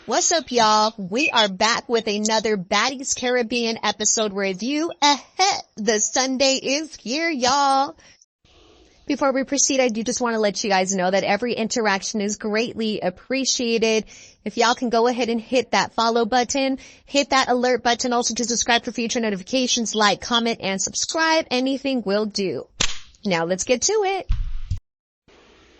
What's up, y'all? We are back with another Baddies Caribbean episode review. The Sunday is here, y'all. Before we proceed, I do just want to let you guys know that every interaction is greatly appreciated. If y'all can go ahead and hit that follow button, hit that alert button, also to subscribe for future notifications, like, comment, and subscribe. Anything will do. Now let's get to it.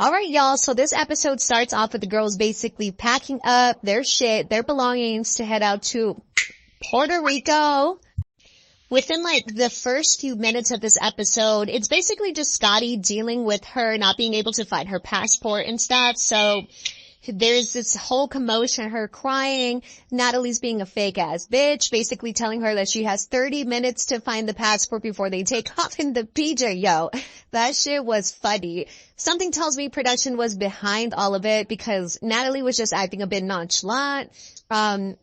Alright, y'all, so this episode starts off with the girls basically packing up their shit, their belongings to head out to Puerto Rico. Within the first few minutes of this episode, it's basically just Scotty dealing with her not being able to find her passport and stuff. So there's this whole commotion, her crying, Natalie's being a fake ass bitch, basically telling her that she has 30 minutes to find the passport before they take off in the PJ. Yo, that shit was funny. Something tells me production was behind all of it because Natalie was just acting a bit nonchalant. I've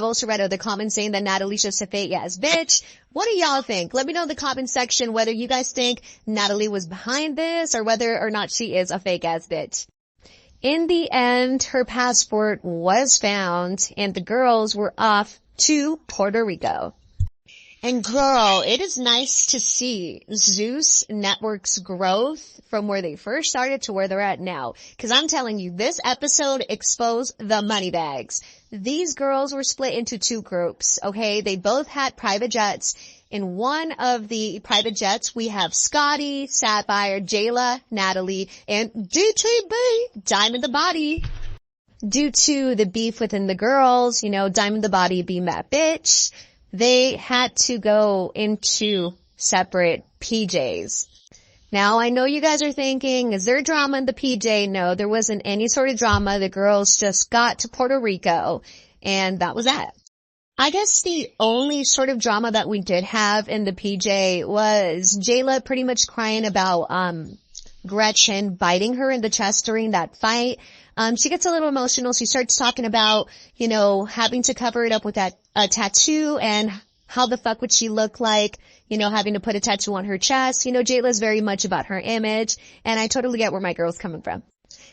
also read other comments saying that Natalie's just a fake ass bitch. What do y'all think? Let me know in the comment section whether you guys think Natalie was behind this or whether or not she is a fake ass bitch. In the end, her passport was found and the girls were off to Puerto Rico. And girl, it is nice to see Zeus Network's growth from where they first started to where they're at now. Cause I'm telling you, this episode exposed the money bags. These girls were split into two groups, okay? They both had private jets. In one of the private jets, we have Scotty, Sapphire, Jayla, Natalie, and DTB, Diamondthebody. Due to the beef within the girls, Diamondthebody being that bitch, they had to go into separate PJs. Now, I know you guys are thinking, is there drama in the PJ? No, there wasn't any sort of drama. The girls just got to Puerto Rico, and that was that. I guess the only sort of drama that we did have in the PJ was Jayla pretty much crying about Gretchen biting her in the chest during that fight. She gets a little emotional. She starts talking about, having to cover it up with that tattoo and how the fuck would she look like, having to put a tattoo on her chest. Jayla's very much about her image, and I totally get where my girl's coming from.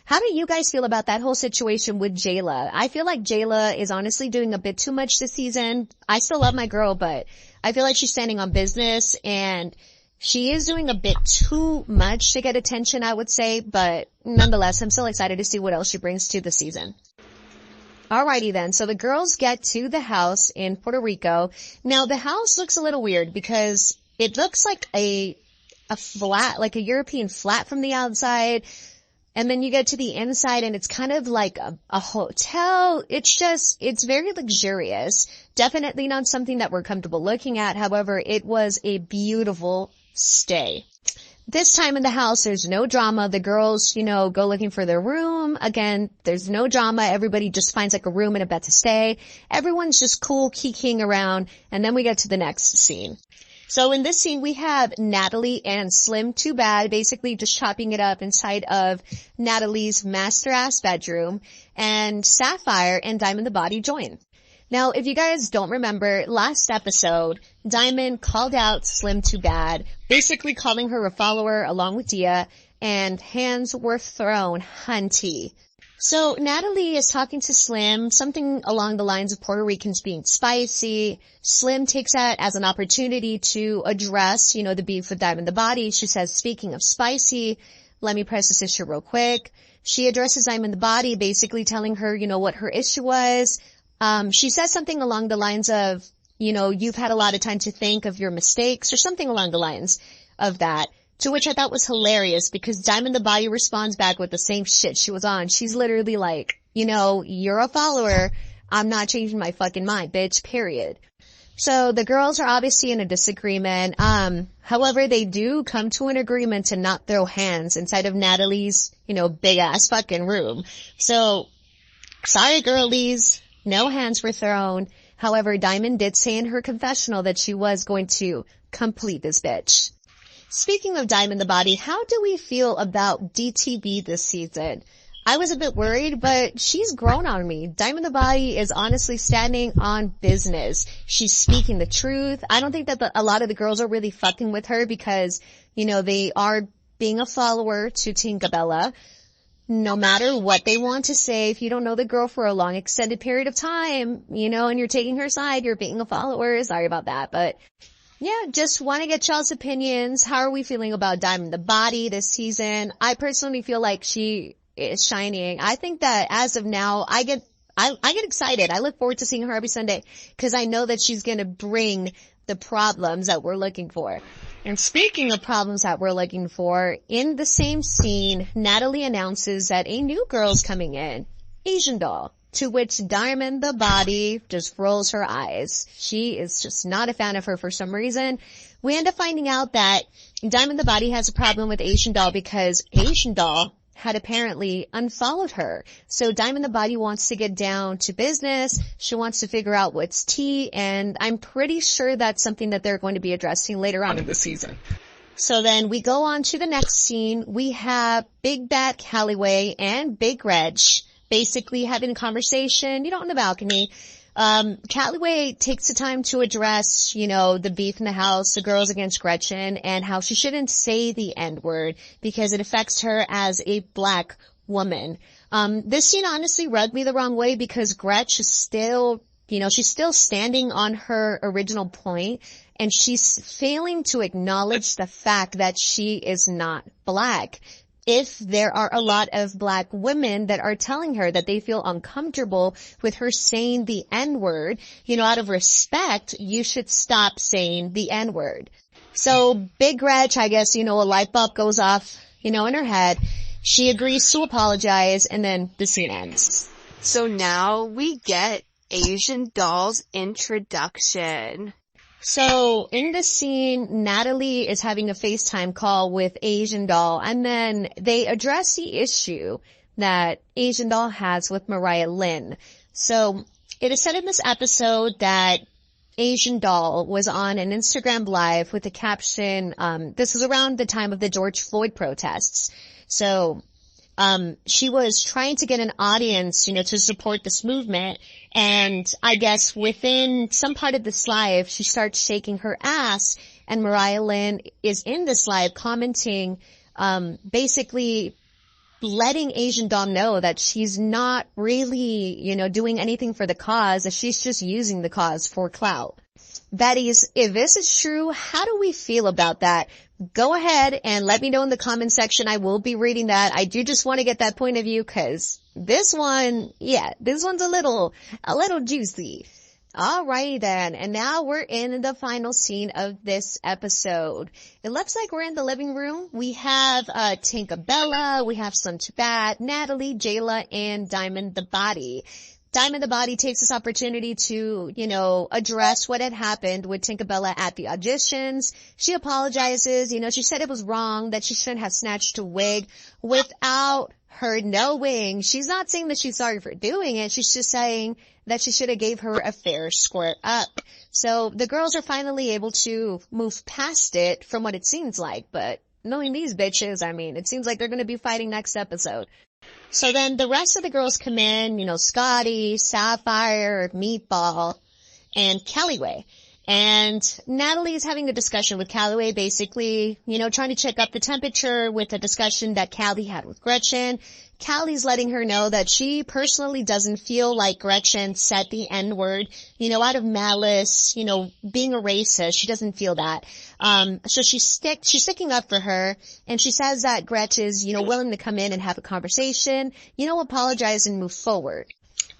How do you guys feel about that whole situation with Jayla? I feel like Jayla is honestly doing a bit too much this season. I still love my girl, but I feel like she's standing on business and she is doing a bit too much to get attention, I would say, but nonetheless, I'm still excited to see what else she brings to the season. Alrighty then, so the girls get to the house in Puerto Rico. Now, the house looks a little weird because it looks like a flat, like a European flat from the outside. And then you get to the inside and it's kind of like a hotel. It's very luxurious. Definitely not something that we're comfortable looking at. However, it was a beautiful stay. This time in the house, there's no drama. The girls, go looking for their room. Again, there's no drama. Everybody just finds a room and a bed to stay. Everyone's just cool, kikiing around. And then we get to the next scene. So in this scene, we have Natalie and Slim2Bad basically just chopping it up inside of Natalie's master-ass bedroom, and Sapphire and Diamondthebody join. Now, if you guys don't remember, last episode, Diamond called out Slim2Bad, basically calling her a follower along with Dia, and hands were thrown, hunty. So Natalie is talking to Slim, something along the lines of Puerto Ricans being spicy. Slim takes that as an opportunity to address, the beef with Diamondthebody. She says, speaking of spicy, let me press this issue real quick. She addresses Diamondthebody, basically telling her, what her issue was. She says something along the lines of, you've had a lot of time to think of your mistakes or something along the lines of that. To which I thought was hilarious because Diamondthebody responds back with the same shit she was on. She's literally like, you're a follower. I'm not changing my fucking mind, bitch, period. So the girls are obviously in a disagreement. However, they do come to an agreement to not throw hands inside of Natalie's, big ass fucking room. So, sorry girlies, no hands were thrown. However, Diamond did say in her confessional that she was going to complete this bitch. Speaking of Diamondthebody, how do we feel about DTB this season? I was a bit worried, but she's grown on me. Diamondthebody is honestly standing on business. She's speaking the truth. I don't think that a lot of the girls are really fucking with her because, they are being a follower to Tinkerbella. no matter what they want to say, if you don't know the girl for a long extended period of time, you know, and you're taking her side, you're being a follower. Sorry about that. But yeah, just want to get y'all's opinions. How are we feeling about Diamondthebody this season? I personally feel like she is shining. I think that as of now, I get excited. I look forward to seeing her every Sunday because I know that she's going to bring the problems that we're looking for. And speaking of problems that we're looking for, in the same scene, Natalie announces that a new girl's coming in, Asian doll, to which Diamondthebody just rolls her eyes. She is just not a fan of her for some reason. We end up finding out that Diamondthebody has a problem with Asian doll because Asian doll had apparently unfollowed her. So Diamondthebody wants to get down to business. She wants to figure out what's tea, and I'm pretty sure that's something that they're going to be addressing later on in the season. So then we go on to the next scene. We have Big Bad Calloway and Big Reg basically having a conversation, on the balcony. Calloway takes the time to address, the beef in the house, the girls against Gretchen, and how she shouldn't say the N-word because it affects her as a black woman. This scene honestly rubbed me the wrong way because Gretch is still, she's still standing on her original point, and she's failing to acknowledge the fact that she is not black. If there are a lot of black women that are telling her that they feel uncomfortable with her saying the N-word, out of respect, you should stop saying the N-word. So Big Reg, I guess, a light bulb goes off, in her head. She agrees to apologize, and then the scene ends. So now we get Asian doll's introduction. So in the scene, Natalie is having a FaceTime call with Asian doll, and then they address the issue that Asian doll has with Mariah Lynn. So it is said in this episode that Asian doll was on an Instagram live with the caption, this was around the time of the George Floyd protests. So she was trying to get an audience, to support this movement. And I guess within some part of this live, she starts shaking her ass, and Mariah Lynn is in this live commenting, basically letting Asian doll know that she's not really, doing anything for the cause, that she's just using the cause for clout. Baddies, if this is true, how do we feel about that? Go ahead and let me know in the comment section. I will be reading that. I do just want to get that point of view because this one's a little juicy. Alrighty then. And now we're in the final scene of this episode. It looks like we're in the living room. We have, Tinkerbella, we have Slim2Bad, Natalie, Jayla, and Diamondthebody. Diamondthebody takes this opportunity to, address what had happened with Tinkerbella at the auditions. She apologizes, she said it was wrong, that she shouldn't have snatched a wig without her knowing. She's not saying that she's sorry for doing it. She's just saying that she should have gave her a fair square up. So the girls are finally able to move past it from what it seems like, but knowing these bitches, it seems like they're going to be fighting next episode. So then the rest of the girls come in, Scotty, Sapphire, Meatball, and Calloway. And Natalie is having a discussion with Calloway, basically, trying to check up the temperature with a discussion that Callie had with Gretchen. Callie's letting her know that she personally doesn't feel like Gretchen said the N-word, out of malice, being a racist. She doesn't feel that. So she's sticking up for her, and she says that Gretchen is, willing to come in and have a conversation, apologize and move forward.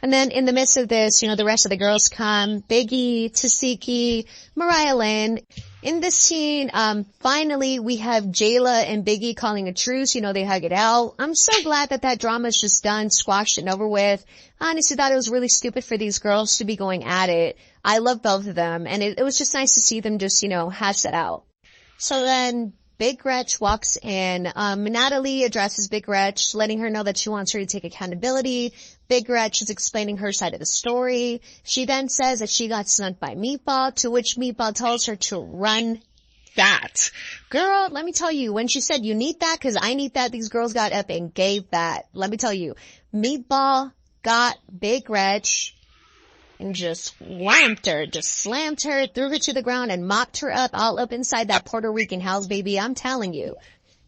And then in the midst of this, the rest of the girls come, Biggie, Tasiki, Mariah Lynn. In this scene, finally we have Jayla and Biggie calling a truce, they hug it out. I'm so glad that drama is just done, squashed and over with. I honestly thought it was really stupid for these girls to be going at it. I love both of them, and it was just nice to see them just, hash that out. So then Big Gretch walks in. Natalie addresses Big Gretch, letting her know that she wants her to take accountability. Big Gretch is explaining her side of the story. She then says that she got snubbed by Meatball, to which Meatball tells her to run that. Girl, let me tell you, when she said you need that, cause I need that, these girls got up and gave that. Let me tell you, Meatball got Big Gretch and just whamped her, just slammed her, threw her to the ground, and mopped her up all up inside that Puerto Rican house, baby. I'm telling you.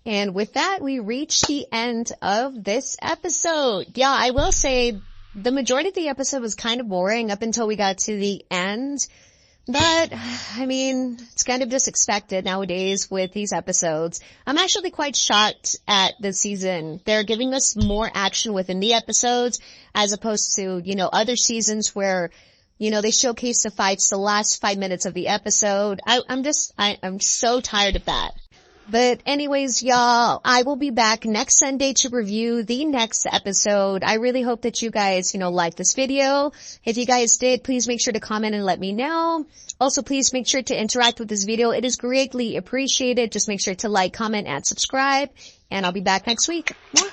And with that, we reach the end of this episode. Yeah, I will say the majority of the episode was kind of boring up until we got to the end. But, I mean, it's kind of just expected nowadays with these episodes. I'm actually quite shocked at this season. They're giving us more action within the episodes as opposed to, you know, other seasons where, you know, they showcase the fights the last 5 minutes of the episode. I'm so tired of that. But anyways, y'all, I will be back next Sunday to review the next episode. I really hope that you guys, you know, liked this video. If you guys did, please make sure to comment and let me know. Also, please make sure to interact with this video. It is greatly appreciated. Just make sure to like, comment, and subscribe. And I'll be back next week. Mwah.